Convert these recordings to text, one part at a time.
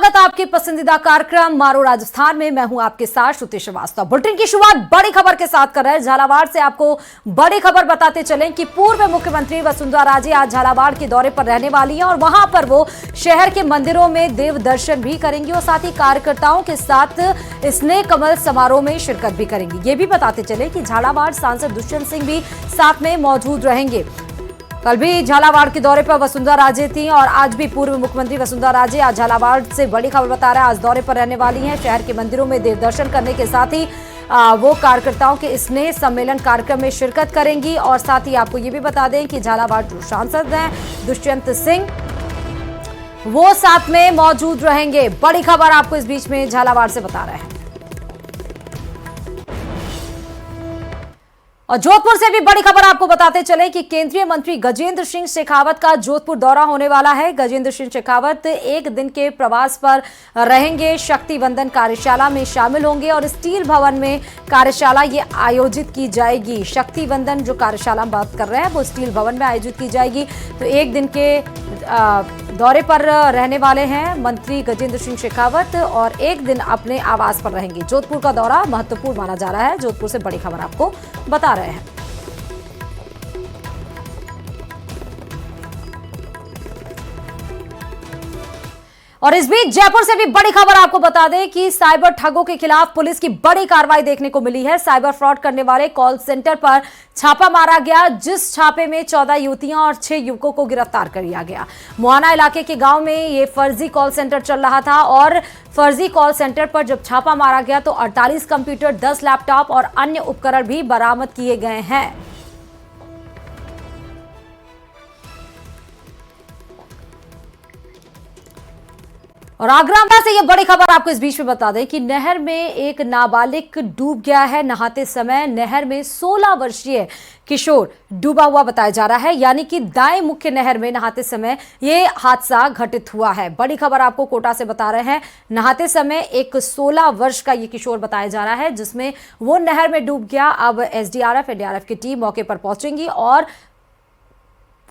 स्वागत आपके पसंदीदा कार्यक्रम मारो राजस्थान में। मैं हूं आपके साथ श्रुति श्रीवास्तव। बुलेटिन की शुरुआत बड़ी खबर के साथ कर रहे हैं। झालावाड़ से आपको बड़ी खबर बताते चलें कि पूर्व मुख्यमंत्री वसुंधरा राजे आज झालावाड़ के दौरे पर रहने वाली हैं और वहां पर वो शहर के मंदिरों में देव दर्शन भी करेंगी और साथ ही कार्यकर्ताओं के साथ स्नेह कमल समारोह में शिरकत भी करेंगी। ये भी बताते चले कि झालावाड़ सांसद दुष्यंत सिंह भी साथ में मौजूद रहेंगे। कल भी झालावाड़ के दौरे पर वसुंधरा राजे थी और आज भी पूर्व मुख्यमंत्री वसुंधरा राजे आज झालावाड़ से बड़ी खबर बता रहा है, आज दौरे पर रहने वाली हैं। शहर के मंदिरों में देव दर्शन करने के साथ ही वो कार्यकर्ताओं के स्नेह सम्मेलन कार्यक्रम में शिरकत करेंगी। और साथ ही आपको ये भी बता दें कि झालावाड़ जो सांसद हैं दुष्यंत सिंह वो साथ में मौजूद रहेंगे। बड़ी खबर आपको इस बीच में झालावाड़ से बता रहे हैं। और जोधपुर से भी बड़ी खबर आपको बताते चले कि केंद्रीय मंत्री गजेंद्र सिंह शेखावत का जोधपुर दौरा होने वाला है। गजेंद्र सिंह शेखावत एक दिन के प्रवास पर रहेंगे, शक्ति वंदन कार्यशाला में शामिल होंगे और स्टील भवन में कार्यशाला ये आयोजित की जाएगी। शक्ति वंदन जो कार्यशाला हम बात कर रहे हैं वो स्टील भवन में आयोजित की जाएगी। तो एक दिन के दौरे पर रहने वाले हैं मंत्री गजेंद्र सिंह शेखावत और एक दिन अपने आवास पर रहेंगे। जोधपुर का दौरा महत्वपूर्ण माना जा रहा है। जोधपुर से बड़ी खबर आपको बता रहे हैं। और इस बीच जयपुर से भी बड़ी खबर आपको बता दें कि साइबर ठगों के खिलाफ पुलिस की बड़ी कार्रवाई देखने को मिली है। साइबर फ्रॉड करने वाले कॉल सेंटर पर छापा मारा गया, जिस छापे में 14 युवतियां और 6 युवकों को गिरफ्तार कर लिया गया। मुहाना इलाके के गांव में ये फर्जी कॉल सेंटर चल रहा था और फर्जी कॉल सेंटर पर जब छापा मारा गया तो 48 कंप्यूटर, 10 लैपटॉप और अन्य उपकरण भी बरामद किए गए हैं। और आगरा से यह बड़ी खबर आपको इस बीच में बता दें कि नहर में एक नाबालिग डूब गया है। नहाते समय नहर में 16 वर्षीय किशोर डूबा हुआ बताया जा रहा है, यानी कि दाएं मुख्य नहर में नहाते समय यह हादसा घटित हुआ है। बड़ी खबर आपको कोटा से बता रहे हैं। नहाते समय एक 16 वर्ष का यह किशोर बताया जा रहा है जिसमें वो नहर में डूब गया। अब एसडीआरएफ, एनडीआरएफ की टीम मौके पर पहुंचेंगी और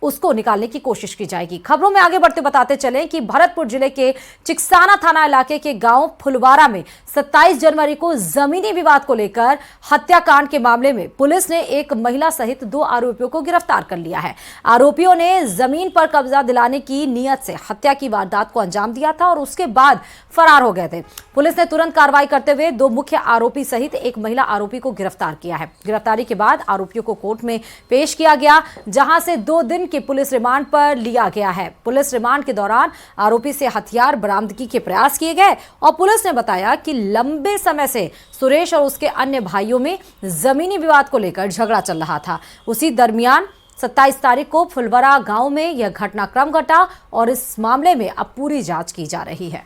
उसको निकालने की कोशिश की जाएगी। खबरों में आगे बढ़ते बताते चलें कि भरतपुर जिले के चिकसाना थाना इलाके के गांव फुलवारा में 27 जनवरी को जमीनी विवाद को लेकर हत्याकांड के मामले में पुलिस ने एक महिला सहित 2 आरोपियों को गिरफ्तार कर लिया है। आरोपियों ने जमीन पर कब्जा दिलाने की नीयत से हत्या की वारदात को अंजाम दिया था और उसके बाद फरार हो गए थे। पुलिस ने तुरंत कार्रवाई करते हुए 2 मुख्य आरोपी सहित एक महिला आरोपी को गिरफ्तार किया है। गिरफ्तारी के बाद आरोपियों को कोर्ट में पेश किया गया, जहां से 2 दिन के पुलिस रिमांड पर लिया गया है। पुलिस रिमांड के दौरान आरोपी से हथियार बरामदगी के प्रयास किए गए और पुलिस ने बताया कि लंबे समय से सुरेश और उसके अन्य भाइयों में जमीनी विवाद को लेकर झगड़ा चल रहा था। उसी दरमियान 27 तारीख को फुलवारा गांव में यह घटनाक्रम घटा और इस मामले में अब पूरी जांच की जा रही है।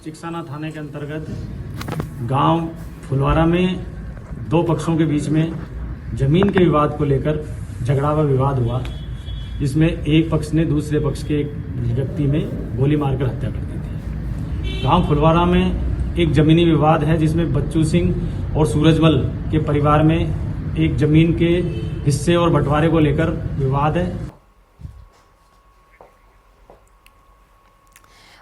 चिकसाना थाने के अंतर्गत गांव फुलवारा में 2 पक्षों के बीच में जमीन के विवाद को लेकर झगड़ा व विवाद हुआ, जिसमें एक पक्ष ने दूसरे पक्ष के एक व्यक्ति में गोली मारकर हत्या कर दी थी। गांव फुलवारा में एक जमीनी विवाद है जिसमें बच्चू सिंह और सूरजमल के परिवार में एक जमीन के हिस्से और बंटवारे को लेकर विवाद है।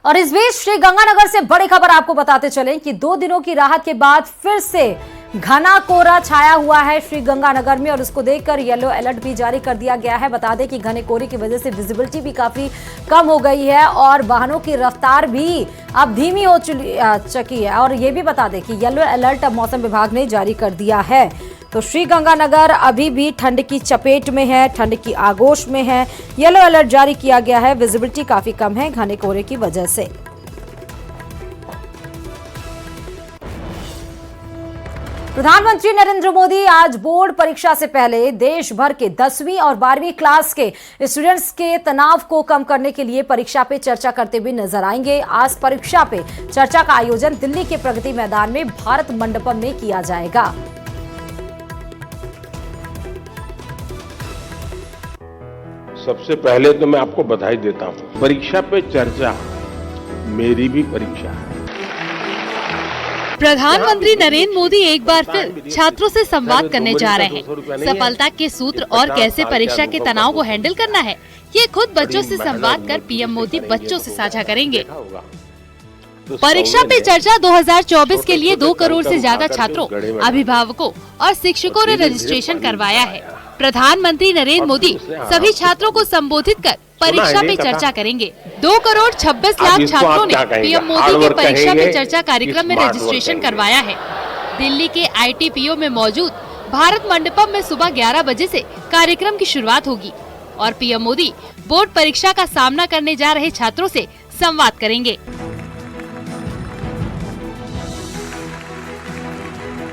और इस बीच श्रीगंगानगर से बड़ी खबर आपको बताते चलें कि 2 दिनों की राहत के बाद फिर से घना कोहरा छाया हुआ है श्रीगंगानगर में और उसको देखकर येलो अलर्ट भी जारी कर दिया गया है। बता दें कि घने कोहरे की वजह से विजिबिलिटी भी काफी कम हो गई है और वाहनों की रफ्तार भी अब धीमी हो चुकी है। और ये भी बता दें कि येलो अलर्ट अब मौसम विभाग ने जारी कर दिया है। तो श्रीगंगानगर अभी भी ठंड की चपेट में है, ठंड की आगोश में है। येलो अलर्ट जारी किया गया है, विजिबिलिटी काफी कम है घने कोहरे की वजह से। प्रधानमंत्री नरेंद्र मोदी आज बोर्ड परीक्षा से पहले देश भर के 10वीं और 12वीं क्लास के स्टूडेंट्स के तनाव को कम करने के लिए परीक्षा पे चर्चा करते हुए नजर आएंगे। आज परीक्षा पे चर्चा का आयोजन दिल्ली के प्रगति मैदान में भारत मंडपम में किया जाएगा। सबसे पहले तो मैं आपको बधाई देता हूं। परीक्षा पे चर्चा मेरी भी परीक्षा है। प्रधानमंत्री नरेंद्र मोदी एक बार फिर छात्रों से संवाद करने जा रहे हैं। सफलता के सूत्र और कैसे परीक्षा के तनाव को हैंडल करना है, ये खुद बच्चों से संवाद कर पीएम मोदी बच्चों से साझा करेंगे। परीक्षा पे चर्चा 2024 के लिए 2 करोड़ से ज्यादा छात्रों, अभिभावकों और शिक्षकों ने रजिस्ट्रेशन करवाया है। प्रधानमंत्री नरेंद्र मोदी सभी छात्रों को संबोधित कर परीक्षा पे चर्चा करेंगे। 2 करोड़ 26 लाख छात्रों ने पीएम मोदी के परीक्षा पे चर्चा कार्यक्रम में रजिस्ट्रेशन करवाया है। दिल्ली के ITPO में मौजूद भारत मंडपम में सुबह 11 बजे से कार्यक्रम की शुरुआत होगी और पीएम मोदी बोर्ड परीक्षा का सामना करने जा रहे छात्रों से संवाद करेंगे।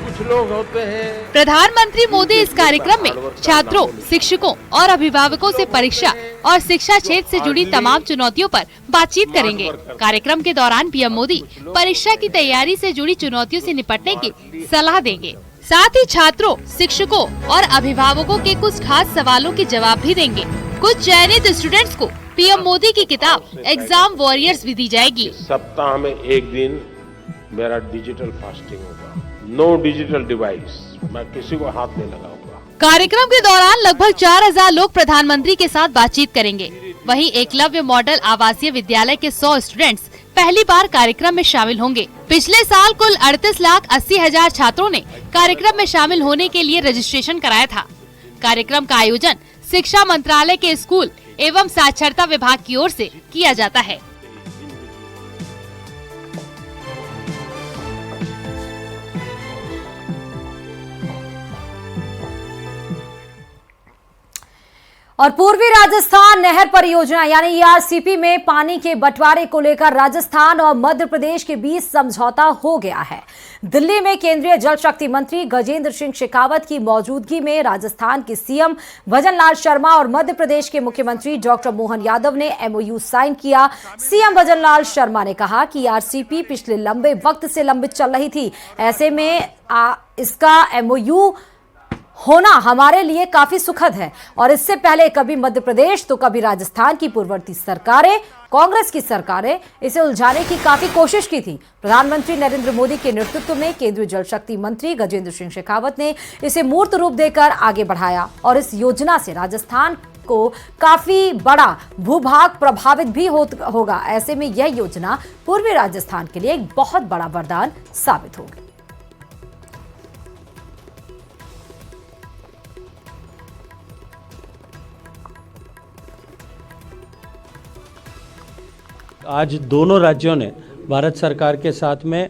कुछ लोग होते हैं। प्रधानमंत्री मोदी इस कार्यक्रम में छात्रों, शिक्षकों और अभिभावकों से परीक्षा और शिक्षा क्षेत्र से जुड़ी तमाम चुनौतियों पर बातचीत करेंगे। कार्यक्रम के दौरान पीएम मोदी परीक्षा की तैयारी से जुड़ी चुनौतियों से निपटने की सलाह देंगे। साथ ही छात्रों, शिक्षकों और अभिभावकों के कुछ खास सवालों के जवाब भी देंगे। कुछ चयनित स्टूडेंट्स को पीएम मोदी की किताब एग्जाम वॉरियर्स भी दी जाएगी। सप्ताह में एक दिन मेरा डिजिटल फास्टिंग होगा। नो डिजिटल डिवाइस, मैं किसी को हाथ नहीं लगाऊंगा। कार्यक्रम के दौरान लगभग 4000 लोग प्रधानमंत्री के साथ बातचीत करेंगे। वहीं एकलव्य मॉडल आवासीय विद्यालय के 100 स्टूडेंट्स पहली बार कार्यक्रम में शामिल होंगे। पिछले साल कुल 38,80,000 छात्रों ने कार्यक्रम में शामिल होने के लिए रजिस्ट्रेशन कराया था। कार्यक्रम का आयोजन शिक्षा मंत्रालय के स्कूल एवं साक्षरता विभाग की ओर से किया जाता है। और पूर्वी राजस्थान नहर परियोजना यानी ERCP में पानी के बंटवारे को लेकर राजस्थान और मध्य प्रदेश के बीच समझौता हो गया है। दिल्ली में केंद्रीय जल शक्ति मंत्री गजेंद्र सिंह शेखावत की मौजूदगी में राजस्थान के CM भजन लाल शर्मा और मध्य प्रदेश के मुख्यमंत्री डॉक्टर मोहन यादव ने MOU साइन किया। CM भजन लाल शर्मा ने कहा कि ERCP पिछले लंबे वक्त से लंबित चल रही थी, ऐसे में इसका MOU होना हमारे लिए काफी सुखद है और इससे पहले कभी मध्य प्रदेश तो कभी राजस्थान की पूर्ववर्ती सरकारें, कांग्रेस की सरकारें इसे उलझाने की काफी कोशिश की थी। प्रधानमंत्री नरेंद्र मोदी के नेतृत्व में केंद्रीय जल शक्ति मंत्री गजेंद्र सिंह शेखावत ने इसे मूर्त रूप देकर आगे बढ़ाया और इस योजना से राजस्थान को काफी बड़ा भूभाग प्रभावित भी होगा। ऐसे में यह योजना पूर्वी राजस्थान के लिए एक बहुत बड़ा वरदान साबित होगी। आज दोनों राज्यों ने भारत सरकार के साथ में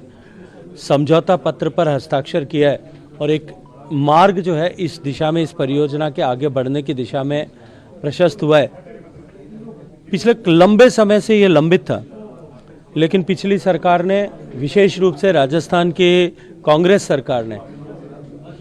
समझौता पत्र पर हस्ताक्षर किया है और एक मार्ग जो है इस दिशा में, इस परियोजना के आगे बढ़ने की दिशा में प्रशस्त हुआ है। पिछले लंबे समय से ये लंबित था, लेकिन पिछली सरकार ने, विशेष रूप से राजस्थान की कांग्रेस सरकार ने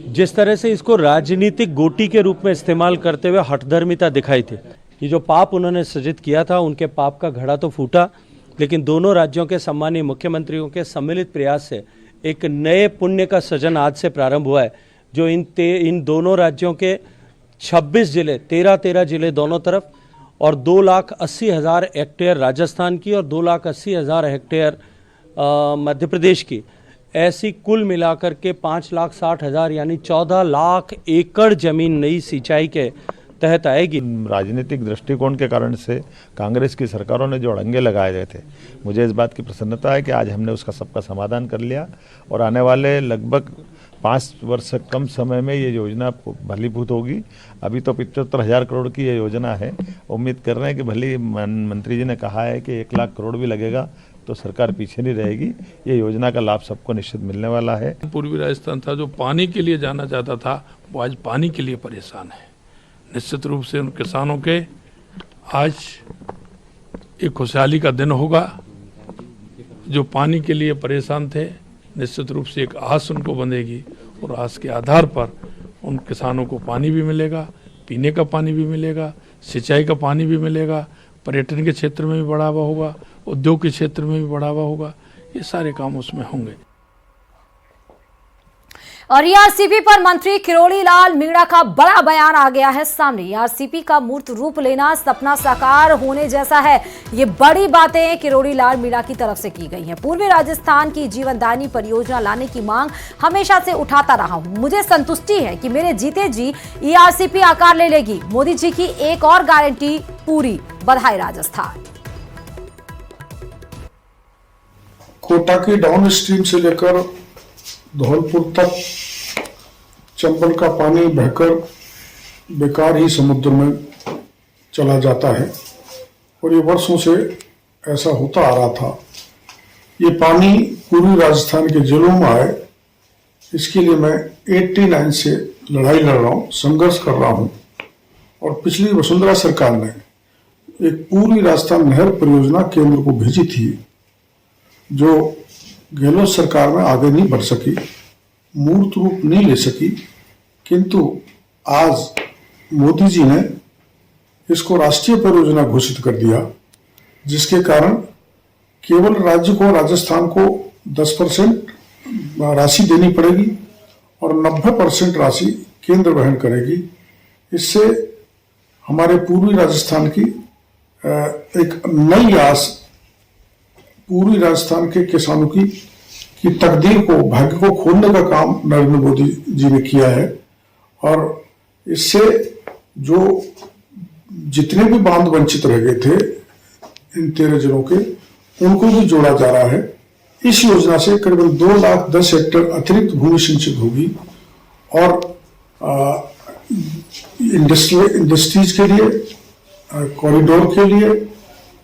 जिस तरह से इसको राजनीतिक गोटी के रूप में इस्तेमाल करते हुए हठधर्मिता दिखाई थी, ये जो पाप उन्होंने सृजित किया था, उनके पाप का घड़ा तो फूटा, लेकिन दोनों राज्यों के सम्मानीय मुख्यमंत्रियों के सम्मिलित प्रयास से एक नए पुण्य का सृजन आज से प्रारंभ हुआ है, जो इन दोनों राज्यों के 26 जिले, 13 जिले दोनों तरफ और 2,80,000 हेक्टेयर राजस्थान की और 2,80,000 हेक्टेयर मध्य प्रदेश की, ऐसी कुल मिलाकर के 5,60,000 यानी 14 लाख एकड़ जमीन नई सिंचाई के तहत आएगी। राजनीतिक दृष्टिकोण के कारण से कांग्रेस की सरकारों ने जो अड़ंगे लगाए गए थे, मुझे इस बात की प्रसन्नता है कि आज हमने उसका सबका समाधान कर लिया और आने वाले लगभग 5 वर्ष से कम समय में ये योजना भलीभूत होगी। अभी तो 75,000 करोड़ की ये योजना है। उम्मीद कर रहे हैं कि भले मंत्री जी ने कहा है कि 1 लाख करोड़ भी लगेगा तो सरकार पीछे नहीं रहेगी। ये योजना का लाभ सबको निश्चित मिलने वाला है। पूर्वी राजस्थान था जो पानी के लिए जाना चाहता था, वो आज पानी के लिए परेशान है। निश्चित रूप से उन किसानों के आज एक खुशहाली का दिन होगा। जो पानी के लिए परेशान थे, निश्चित रूप से एक आस उनको बंधेगी और आस के आधार पर उन किसानों को पानी भी मिलेगा, पीने का पानी भी मिलेगा, सिंचाई का पानी भी मिलेगा, पर्यटन के क्षेत्र में भी बढ़ावा होगा, उद्योग के क्षेत्र में भी बढ़ावा होगा। ये सारे काम उसमें होंगे। और ईआरसीपी पर मंत्री किरोड़ी लाल मीणा का बड़ा बयान आ गया है सामने। ईआरसीपी का मूर्त रूप लेना सपना साकार होने जैसा है। ये बड़ी बातें किरोड़ी लाल मीणा की तरफ से की गई हैं। पूर्वी राजस्थान की जीवनदायिनी परियोजना लाने की मांग हमेशा से उठाता रहा हूं। मुझे संतुष्टि है कि मेरे जीते जी ईआरसीपी आकार ले लेगी। मोदी जी की एक और गारंटी पूरी। बधाई राजस्थान। कोटा की डाउन स्ट्रीम से लेकर धौलपुर तक चंबल का पानी बहकर बेकार ही समुद्र में चला जाता है और ये वर्षों से ऐसा होता आ रहा था। ये पानी पूर्वी राजस्थान के जिलों में आए, इसके लिए मैं 89 से लड़ाई लड़ रहा हूँ, संघर्ष कर रहा हूँ। और पिछली वसुंधरा सरकार ने एक पूर्वी राजस्थान नहर परियोजना केंद्र को भेजी थी, जो गहलोत सरकार में आगे नहीं बढ़ सकी, मूर्त रूप नहीं ले सकी। किंतु आज मोदी जी ने इसको राष्ट्रीय परियोजना घोषित कर दिया, जिसके कारण केवल राज्य को, राजस्थान को 10% राशि देनी पड़ेगी और 90% राशि केंद्र वहन करेगी। इससे हमारे पूर्वी राजस्थान की एक नई आस, पूर्वी राजस्थान के किसानों की तकदीर को, भाग्य को खोलने का काम नरेंद्र मोदी जी ने किया है। और इससे जो जितने भी बांध वंचित रह गए थे इन 13 जिलों के, उनको भी जोड़ा जा रहा है। इस योजना से करीबन 2,10,000 हेक्टेयर अतिरिक्त भूमि सिंचित होगी और इंडस्ट्रीज के लिए, कॉरिडोर के लिए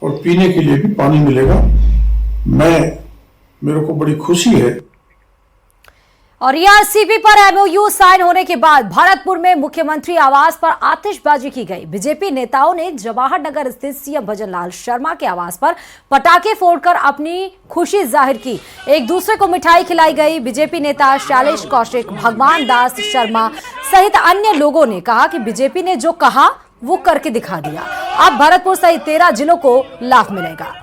और पीने के लिए भी पानी मिलेगा। मेरे को बड़ी खुशी है। और ईआरसीपी पर एमओयू साइन होने के बाद भरतपुर में मुख्यमंत्री आवास पर आतिशबाजी की गई। बीजेपी नेताओं ने जवाहर नगर स्थित सीएम भजनलाल शर्मा के आवास पर पटाखे फोड़कर अपनी खुशी जाहिर की। एक दूसरे को मिठाई खिलाई गई। बीजेपी नेता शैलेश कौशिक, भगवान दास शर्मा सहित अन्य लोगों ने कहा कि बीजेपी ने जो कहा वो करके दिखा दिया। अब भरतपुर सहित 13 जिलों को लाभ मिलेगा।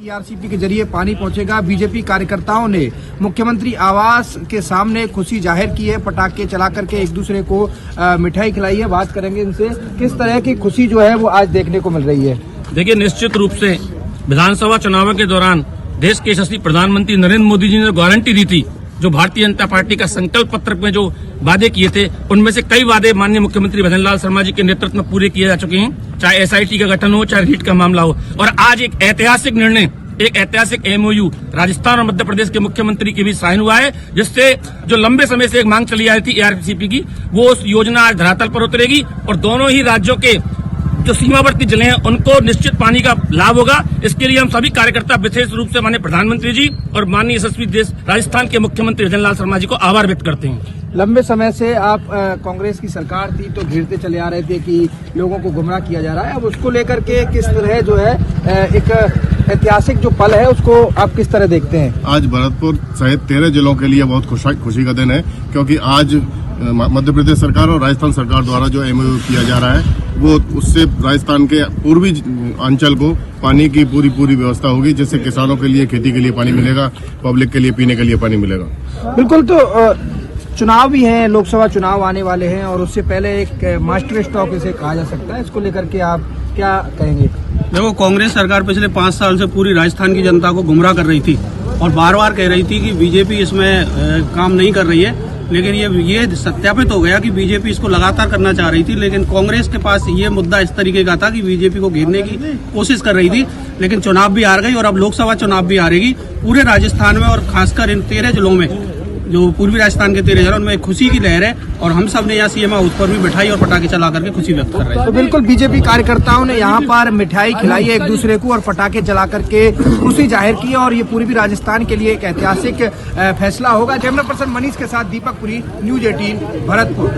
ईआरसीपी के जरिए पानी पहुंचेगा। बीजेपी कार्यकर्ताओं ने मुख्यमंत्री आवास के सामने खुशी जाहिर की है, पटाखे चला करके एक दूसरे को मिठाई खिलाई है। बात करेंगे इनसे, किस तरह की खुशी जो है वो आज देखने को मिल रही है। देखिए, निश्चित रूप से विधानसभा चुनावों के दौरान देश के यशस्वी प्रधानमंत्री नरेंद्र मोदी जी ने गारंटी दी थी, जो भारतीय जनता पार्टी का संकल्प पत्र में जो वादे किए थे, उनमें से कई वादे माननीय मुख्यमंत्री भजनलाल शर्मा जी के नेतृत्व में पूरे किए जा चुके हैं। चाहे एसआईटी का गठन हो, चाहे रीट का मामला हो। और आज एक ऐतिहासिक निर्णय, एक ऐतिहासिक एमओयू राजस्थान और मध्य प्रदेश के मुख्यमंत्री के भी साइन हुआ है, जिससे जो लंबे समय से एक मांग चली आ रही थी ईआरसीपी की, वो उस योजना आज धरातल पर उतरेगी और दोनों ही राज्यों के जो सीमावर्ती जिले हैं उनको निश्चित पानी का लाभ होगा। इसके लिए हम सभी कार्यकर्ता विशेष रूप से माननीय प्रधानमंत्री जी और माननीय यशस्वी देश राजस्थान के मुख्यमंत्री भजनलाल शर्मा जी को आभार व्यक्त करते हैं। लंबे समय से आप कांग्रेस की सरकार थी तो घेरते चले आ रहे थे कि लोगों को गुमराह किया जा रहा है। अब उसको लेकर के किस तरह जो है एक ऐतिहासिक जो पल है उसको आप किस तरह देखते हैं? आज भरतपुर सहित 13 जिलों के लिए बहुत खुशी का दिन है, क्योंकि आज मध्य प्रदेश सरकार और राजस्थान सरकार द्वारा जो एमओयू किया जा रहा है, वो उससे राजस्थान के पूर्वी अंचल को पानी की पूरी व्यवस्था होगी, जिससे किसानों के लिए खेती के लिए पानी मिलेगा, पब्लिक के लिए पीने के लिए पानी मिलेगा। बिल्कुल। तो चुनाव भी है, लोकसभा चुनाव आने वाले हैं और उससे पहले एक मास्टर स्ट्रोक इसे कहा जा सकता है, इसको लेकर के आप क्या कहेंगे? देखो, कांग्रेस सरकार पिछले 5 साल से पूरी राजस्थान की जनता को गुमराह कर रही थी और बार बार कह रही थी कि बीजेपी इसमें काम नहीं कर रही है, लेकिन ये सत्यापित हो गया कि बीजेपी इसको लगातार करना चाह रही थी। लेकिन कांग्रेस के पास ये मुद्दा इस तरीके का था कि बीजेपी को घेरने की कोशिश कर रही थी, लेकिन चुनाव भी हार गई और अब लोकसभा चुनाव भी हारेगी। पूरे राजस्थान में और खासकर इन 13 जिलों में, जो पूर्वी राजस्थान के 13 जिलों में खुशी की लहर है और हम सब ने यहाँ सीएम हाउस पर भी मिठाई और पटाखे चला करके खुशी व्यक्त कर रहे हैं। तो बिल्कुल बीजेपी कार्यकर्ताओं ने यहाँ पर मिठाई खिलाई है एक दूसरे को और पटाखे जला करके खुशी जाहिर की और ये पूर्वी राजस्थान के लिए एक ऐतिहासिक फैसला होगा। कैमरा पर्सन मनीष के साथ दीपक पुरी, न्यूज 18 भरतपुर।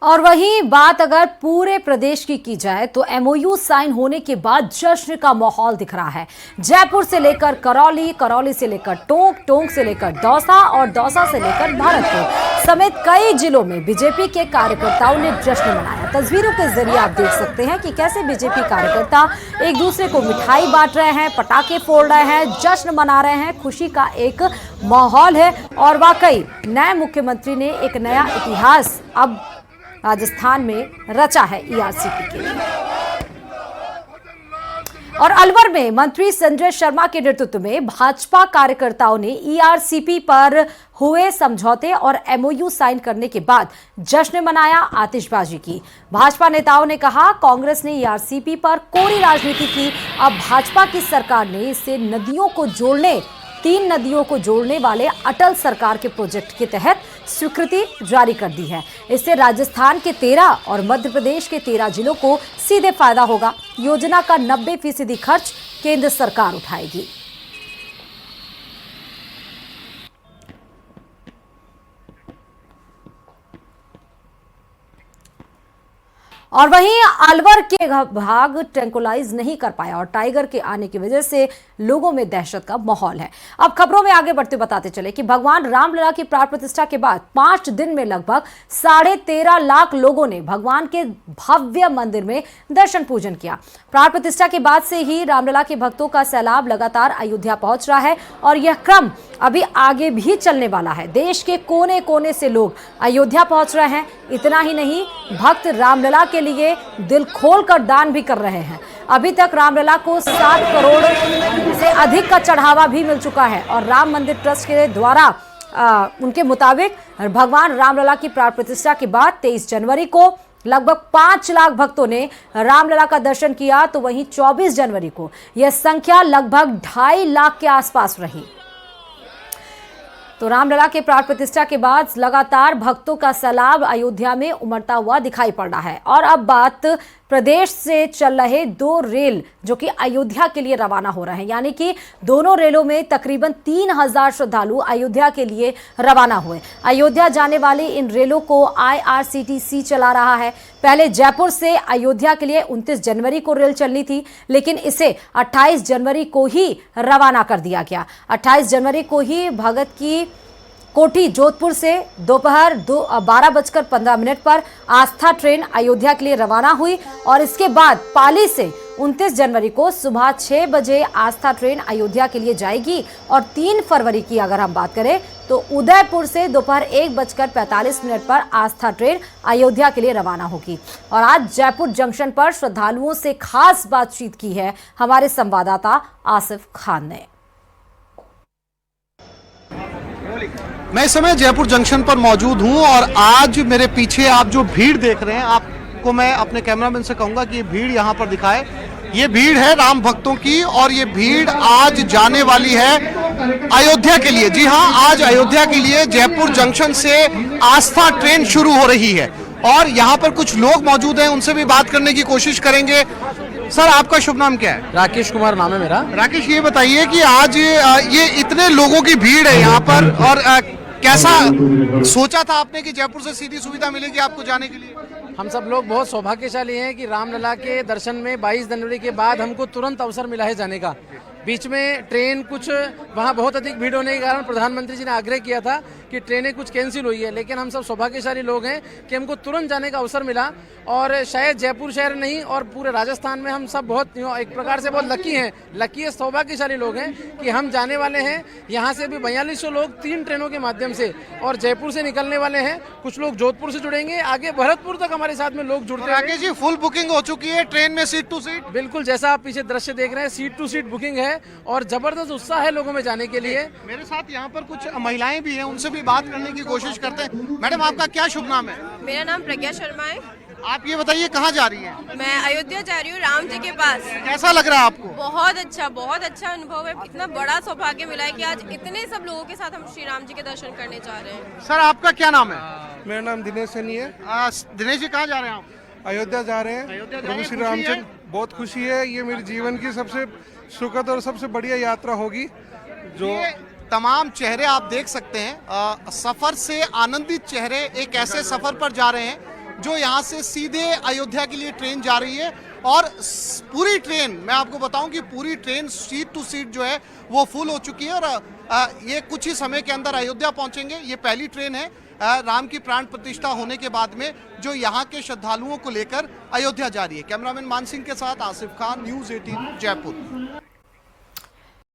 और वहीं बात अगर पूरे प्रदेश की जाए तो एमओयू साइन होने के बाद जश्न का माहौल दिख रहा है। जयपुर से लेकर करौली, करौली से लेकर टोंक, टोंक से लेकर दौसा और दौसा से लेकर भरतपुर समेत कई जिलों में बीजेपी के कार्यकर्ताओं ने जश्न मनाया। तस्वीरों के जरिए आप देख सकते हैं कि कैसे बीजेपी कार्यकर्ता एक दूसरे को मिठाई बांट रहे हैं, पटाखे फोड़ रहे हैं, जश्न मना रहे हैं। खुशी का एक माहौल है और वाकई नए मुख्यमंत्री ने एक नया इतिहास अब राजस्थान में रचा है ईआरसीपी के लिए। और अलवर में मंत्री संजय शर्मा के नेतृत्व में भाजपा कार्यकर्ताओं ने ईआरसीपी पर हुए समझौते और एमओयू साइन करने के बाद जश्न मनाया, आतिशबाजी की। भाजपा नेताओं ने कहा कांग्रेस ने ईआरसीपी पर कोरी राजनीति की, अब भाजपा की सरकार ने इससे नदियों को जोड़ने 3 नदियों को जोड़ने वाले अटल सरकार के प्रोजेक्ट के तहत स्वीकृति जारी कर दी है। इससे राजस्थान के 13 और मध्य प्रदेश के 13 जिलों को सीधे फायदा होगा। योजना का 90% खर्च केंद्र सरकार उठाएगी। और वहीं अलवर के भाग ट्रैंकुलाइज नहीं कर पाया और टाइगर के आने की वजह से लोगों में दहशत का माहौल है। अब खबरों में आगे बढ़ते बताते चले कि भगवान रामलला की प्राण प्रतिष्ठा के बाद 5 दिन में लगभग 13.5 लाख लोगों ने भगवान के भव्य मंदिर में दर्शन पूजन किया। प्राण प्रतिष्ठा के बाद से ही रामलला के भक्तों का सैलाब लगातार अयोध्या पहुंच रहा है और यह क्रम अभी आगे भी चलने वाला है। देश के कोने कोने से लोग अयोध्या पहुंच रहे हैं। इतना ही नहीं, भक्त रामलला के लिए दिल खोलकर दान भी कर रहे हैं। अभी तक रामलला को 7 करोड़ से अधिक का चढ़ावा भी मिल चुका है और राम मंदिर ट्रस्ट के द्वारा उनके मुताबिक भगवान रामलला की प्राण प्रतिष्ठा के बाद 23 जनवरी को लगभग 5 लाख भक्तों ने रामलला का दर्शन किया, तो वहीं 24 जनवरी को यह संख्या लगभग 2.5 लाख के आसपास रही। तो रामलला के प्राण प्रतिष्ठा के बाद लगातार भक्तों का सैलाब अयोध्या में उमड़ता हुआ दिखाई पड़ रहा है। और अब बात प्रदेश से चल रहे 2 रेल जो कि अयोध्या के लिए रवाना हो रहे हैं, यानी कि दोनों रेलों में तकरीबन 3000 श्रद्धालु अयोध्या के लिए रवाना हुए। अयोध्या जाने वाली इन रेलों को IRCTC चला रहा है। पहले जयपुर से अयोध्या के लिए 29 जनवरी को रेल चलनी थी, लेकिन इसे 28 जनवरी को ही रवाना कर दिया गया। 28 जनवरी को ही भगत की कोठी जोधपुर से दोपहर 12:15 पर आस्था ट्रेन अयोध्या के लिए रवाना हुई और इसके बाद पाली से 29 जनवरी को सुबह 6 बजे आस्था ट्रेन अयोध्या के लिए जाएगी और 3 फरवरी की अगर हम बात करें तो उदयपुर से दोपहर 1:45 पर आस्था ट्रेन अयोध्या के लिए रवाना होगी। और आज जयपुर जंक्शन पर श्रद्धालुओं से खास बातचीत की है हमारे संवाददाता आसिफ खान ने। मैं इस समय जयपुर जंक्शन पर मौजूद हूं और आज मेरे पीछे आप जो भीड़ देख रहे हैं, आपको मैं अपने कैमरामैन से कहूंगा कि ये भीड़ यहां पर दिखाए। ये भीड़ है राम भक्तों की और ये भीड़ आज जाने वाली है अयोध्या के लिए। जी हां, आज अयोध्या के लिए जयपुर जंक्शन से आस्था ट्रेन शुरू हो रही है और यहाँ पर कुछ लोग मौजूद हैं, उनसे भी बात करने की कोशिश करेंगे। सर, आपका शुभ नाम क्या है? राकेश कुमार नाम है मेरा। राकेश, ये बताइए कि आज ये इतने लोगों की भीड़ है यहाँ पर और कैसा सोचा था आपने कि जयपुर से सीधी सुविधा मिलेगी आपको जाने के लिए? हम सब लोग बहुत सौभाग्यशाली हैं कि रामलला के दर्शन में 22 जनवरी के बाद हमको तुरंत अवसर मिला है जाने का। बीच में ट्रेन कुछ वहाँ बहुत अधिक भीड़ होने के कारण प्रधानमंत्री जी ने आग्रह किया था कि ट्रेनें कुछ कैंसिल हुई है, लेकिन हम सब सौभाग्यशाली लोग हैं कि हमको तुरंत जाने का अवसर मिला। और शायद जयपुर शहर नहीं और पूरे राजस्थान में हम सब बहुत एक प्रकार से बहुत लकी है, सौभाग्यशाली लोग हैं कि हम जाने वाले हैं। यहाँ से भी 4200 लोग 3 ट्रेनों के माध्यम से और जयपुर से निकलने वाले हैं। कुछ लोग जोधपुर से जुड़ेंगे, आगे भरतपुर तक हमारे साथ में लोग जुड़ते हैं। राकेश जी, फुल बुकिंग हो चुकी है ट्रेन में, सीट टू सीट? बिल्कुल, जैसा आप पीछे दृश्य देख रहे हैं, सीट टू सीट बुकिंग है और जबरदस्त उत्साह है लोगों में जाने के लिए। मेरे साथ यहाँ पर कुछ महिलाएं भी हैं, उनसे भी बात करने की कोशिश करते हैं। मैडम, आपका क्या शुभ नाम है? मेरा नाम प्रज्ञा शर्मा है। आप ये बताइए कहाँ जा रही हैं? मैं अयोध्या जा रही हूँ, राम जी के पास। कैसा लग रहा है आपको? बहुत अच्छा अनुभव है। इतना बड़ा सौभाग्य मिला है कि आज इतने सब लोगों के साथ हम श्री राम जी के दर्शन करने जा रहे हैं। सर, आपका क्या नाम है? मेरा नाम दिनेश सैनी है। दिनेश जी, कहाँ जा रहे हैं आप? अयोध्या जा रहे हैं। प्रभु श्री रामचंद्र, बहुत खुशी है। ये मेरे जीवन की सबसे सुखद और सबसे बढ़िया यात्रा होगी। जो तमाम चेहरे आप देख सकते हैं, सफर से आनंदित चेहरे एक ऐसे सफर पर जा रहे हैं जो यहाँ से सीधे अयोध्या के लिए ट्रेन जा रही है। और पूरी ट्रेन, मैं आपको बताऊं कि पूरी ट्रेन सीट टू सीट जो है वो फुल हो चुकी है और ये कुछ ही समय के अंदर अयोध्या पहुंचेंगे। ये पहली ट्रेन है राम की प्राण प्रतिष्ठा होने के बाद में जो यहाँ के श्रद्धालुओं को लेकर अयोध्या जा रही है। कैमरामैन मान सिंह के साथ आसिफ खान, न्यूज़ 18 जयपुर।